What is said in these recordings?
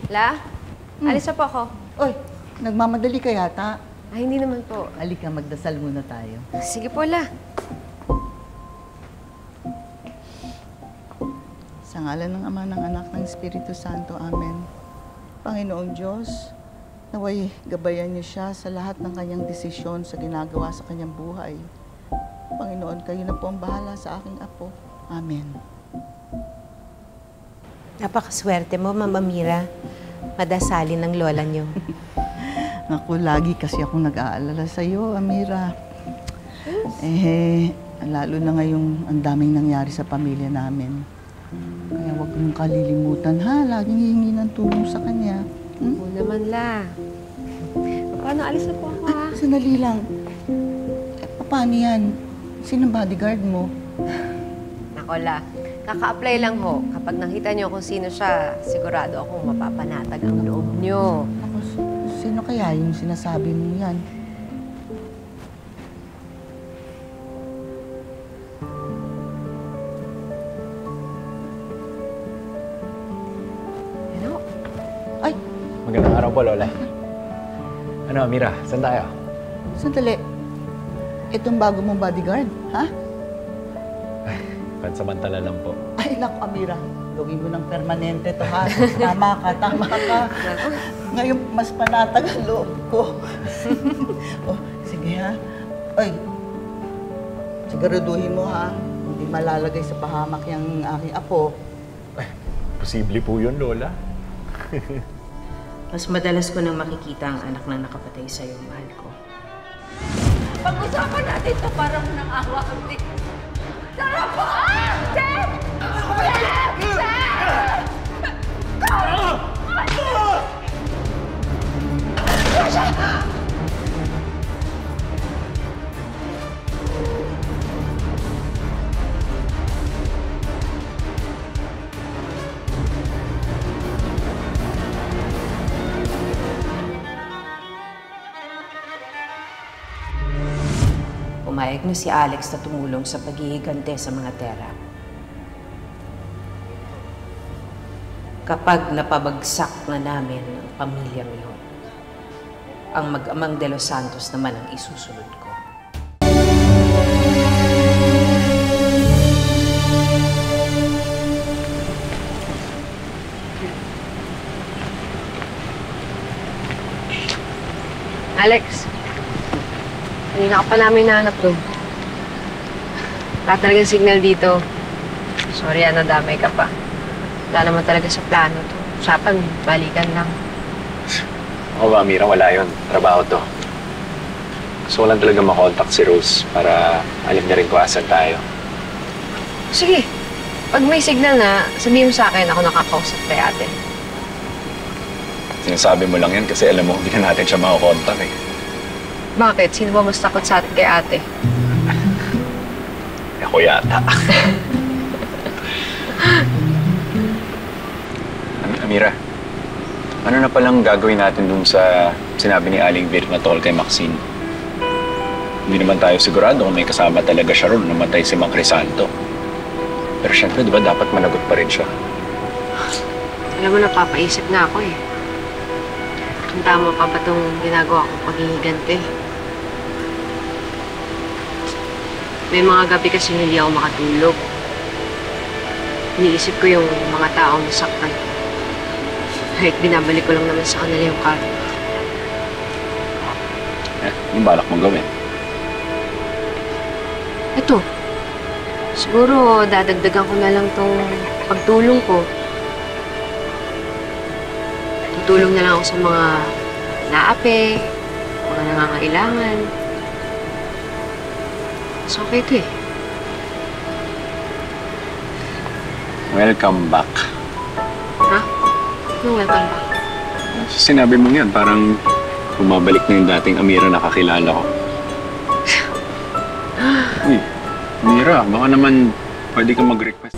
La? Alis na po ako. Oy, nagmamadali ka yata. Ay, hindi naman po. Halika, magdasal muna tayo. Sige po, La. Sa ngalan ng Ama, ng Anak, ng Espiritu Santo. Amen. Panginoong Diyos, naway gabayan niyo siya sa lahat ng kanyang desisyon sa ginagawa sa kanyang buhay. Panginoon, kayo na po ang bahala sa aking apo. Amen. Napakaswerte mo, Mama Mira. Madasalin ng lola niyo. Naku, lagi kasi akong nag-aalala sa iyo, Amira. Lalo na ngayong ang daming nangyari sa pamilya namin. Kaya huwag mong kalilimutan, ha? Laging hihingi ng tulong sa kanya. Oo naman, La. Paano? Alis na po ako, ha? Sandali lang. Paano yan? Sino bodyguard mo? Nako, La. Kaka-apply lang ho. Kapag nakita niyo kung sino siya, sigurado akong mapapanatag ang loob niyo. Ako, sino kaya yung sinasabi mo yan? Ano? Ay, Magandang araw po, Lola. Ano, Mira, saan tayo? sandali. Itong bago mong bodyguard, ha? Pansamantala lang po. Ay, naku, Amira. Gawin mo ng permanente to, ha? Tama ka. Ngayon, mas panatag ang loob ko. Oh, sige, ha? Ay, siguraduhin mo, ha? Hindi malalagay sa pahamak yung aking apo. Posible po yun, Lola. Mas madalas ko nang makikita ang anak na nakapatay sa'yo, mahal ko. Pag-usapan natin ito para mo ng awa kami. Tara po! Chef! Pumayag na si Alex na tumulong sa paghihigante sa mga tera. Kapag napabagsak na namin ang pamilyang iyon, ang mag-amang De Los Santos naman ang isusunod ko. Alex, kanina ka pa namin nahanap doon. Wala talagang signal dito. Sorry, nadamay ka pa. Wala naman talaga sa plano to. Usapan, balikan lang. Ako ba, Mira, wala yun. Trabaho to. Gusto ko lang talaga makontakt si Rose para alam niya rin kung asan tayo. Sige, pag may signal na, sabihin mo sa akin ako nakakausap kay ate. Sinasabi mo lang yan kasi alam mo, hindi na natin siya makakontak eh. Bakit? Sino ba mas takot sa atin kay ate? Ako yata. Amira, ano na palang gagawin natin dun sa sinabi ni Aling Vir na tol kay Maxine? Hindi naman tayo sigurado kung may kasama talaga siya ron namatay si Mang Crisanto. Pero syempre, di ba dapat managot pa rin siya? Alam mo, napapaisip na ako eh. Ang tama pa ba itong ginagawa kong paghihigante? May mga gabi kasi hindi ako makatulog. Iniisip ko yung mga taong nasaktan ko. Kahit binabalik ko lang naman sa kanila yung karma. Yung balak mong gawin? Ito. Siguro dadagdagan ko na lang tong pagtulong ko. Tutulong na lang ako sa mga naape, mga nangangailangan. So, okay ito eh. Welcome back. Ha? No, welcome back. Sinabi mo yan, parang bumabalik na yung dating Amira na kakilala ko. Uy, Amira, baka naman pwede ka mag-request.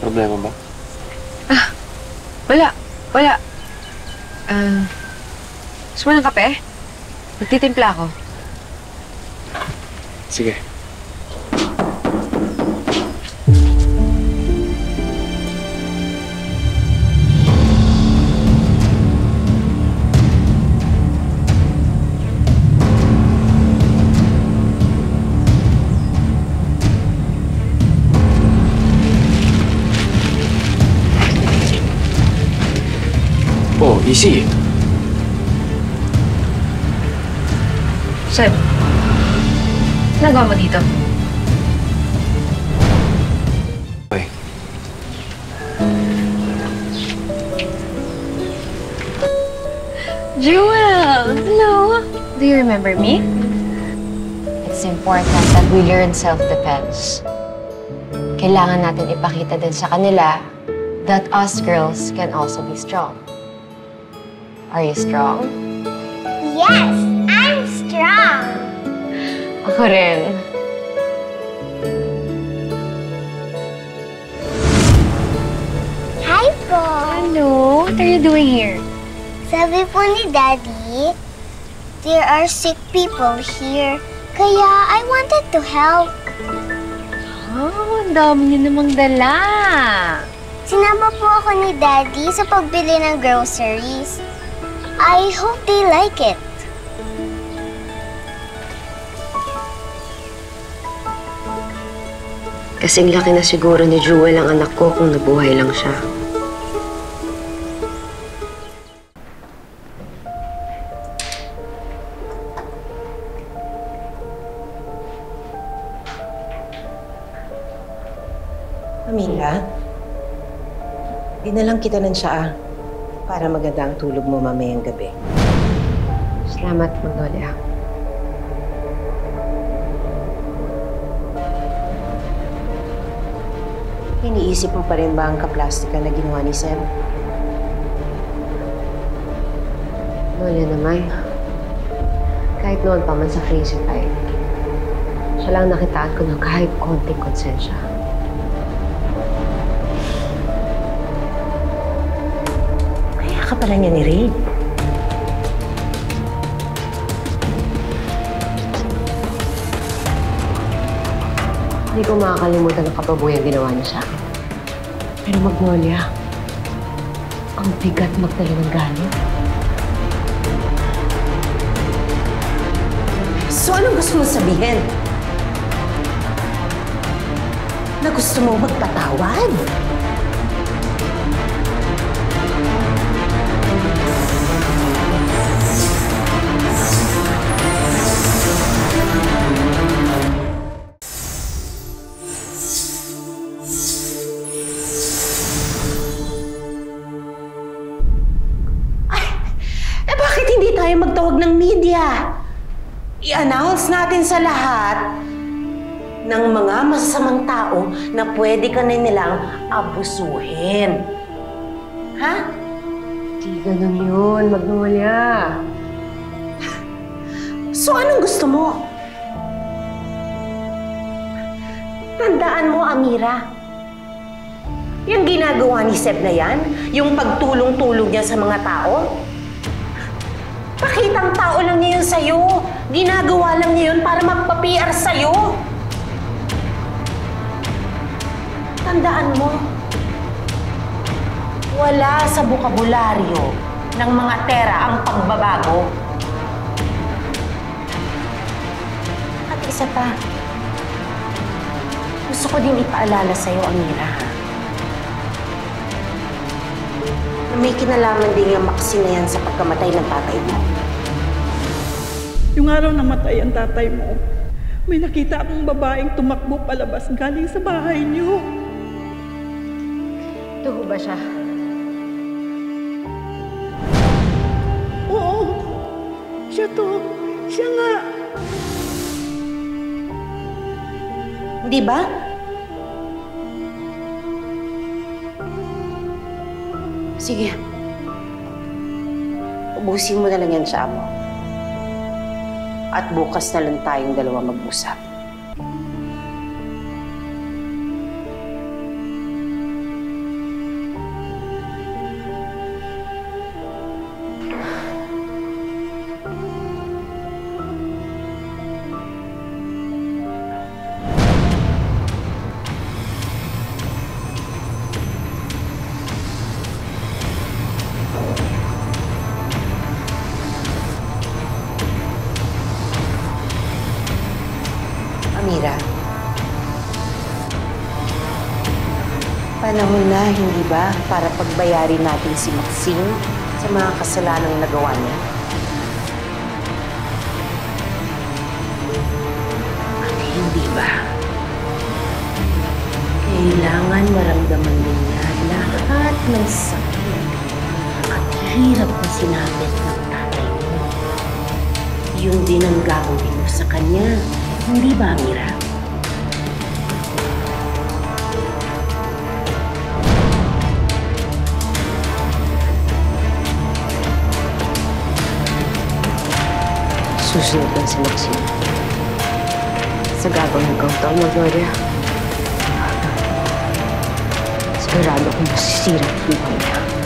Problema ba? Wala. Wala. Gusto mo ng kape? Magtitimpla ako. Sige. Oh, easy. Seb, nagawa mo dito? Okay. Jewel! Hello! Do you remember me? It's important that we learn self-defense. Kailangan natin ipakita din sa kanila that us girls can also be strong. Are you strong? Yes, I'm strong. Ako rin. Hi po. Hello? What are you doing here? Sabi po ni Daddy, there are sick people here. Kaya I wanted to help. Oh, ang dami niyo namang dala. Sinama po ako ni Daddy sa pagbili ng groceries. I hope they like it. Kasing laki na siguro ni Jewel ang anak ko kung nabuhay lang siya. Amila, dinalang kita ng tsaa para maganda ang tulog mo mamayang gabi. Salamat, Magnolia. Iniisip mo pa rin ba ang kaplastika na ginawa ni Seb? Magnolia naman. Kahit noon pa man sa Crazy Five, siya lang nakitaan ko ng kahit konting konsensya. Kaya ka pala niya ni Ray. Hindi ko makakalimutan ang kapabuyang ginawa niya sa akin. Pero Magnolia, ang bigat magdala ng galit. So anong gusto mong sabihin? Na gusto mo magpatawad? Bakit hindi tayo magtawag ng media? I-announce natin sa lahat ng mga masasamang tao na pwede ka na nilang abusuhin. Ha? Di ganun yun, Magnolia. So anong gusto mo? Tandaan mo, Amira. Yung ginagawa ni Seb na yan, yung pagtulong-tulong niya sa mga tao, pakitang tao lang niya yun sa'yo. Ginagawa lang niya yun para magpa-PR sa'yo. Tandaan mo, wala sa bukabularyo ng mga tera ang pagbabago. At isa pa, gusto ko din ipaalala sa'yo, Amira, na may kinalaman din yung Maxine na yan sa pagkamatay ng tatay mo. Yung araw namatay ang tatay mo, may nakita akong babaeng tumakbo palabas galing sa bahay niyo. Ito ba siya? Oo, siya to. Siya nga. Di ba? Sige. Ubusin mo na lang yan siya mo. At bukas na lang tayong dalawa mag-usap. Panahon na, hindi ba, para pagbayarin natin si Maxine sa mga kasalanang nagawa niya? At hindi ba, kailangan maramdaman din niya lahat ng sakit at hirap na sinapit ng tatay mo. Yun din ang gagawin mo sa kanya, hindi ba, Mira? Susunod lang si Maxine. Sa gagawin kong tama, Gloria. Sigurado kong masisira ang buhay niya.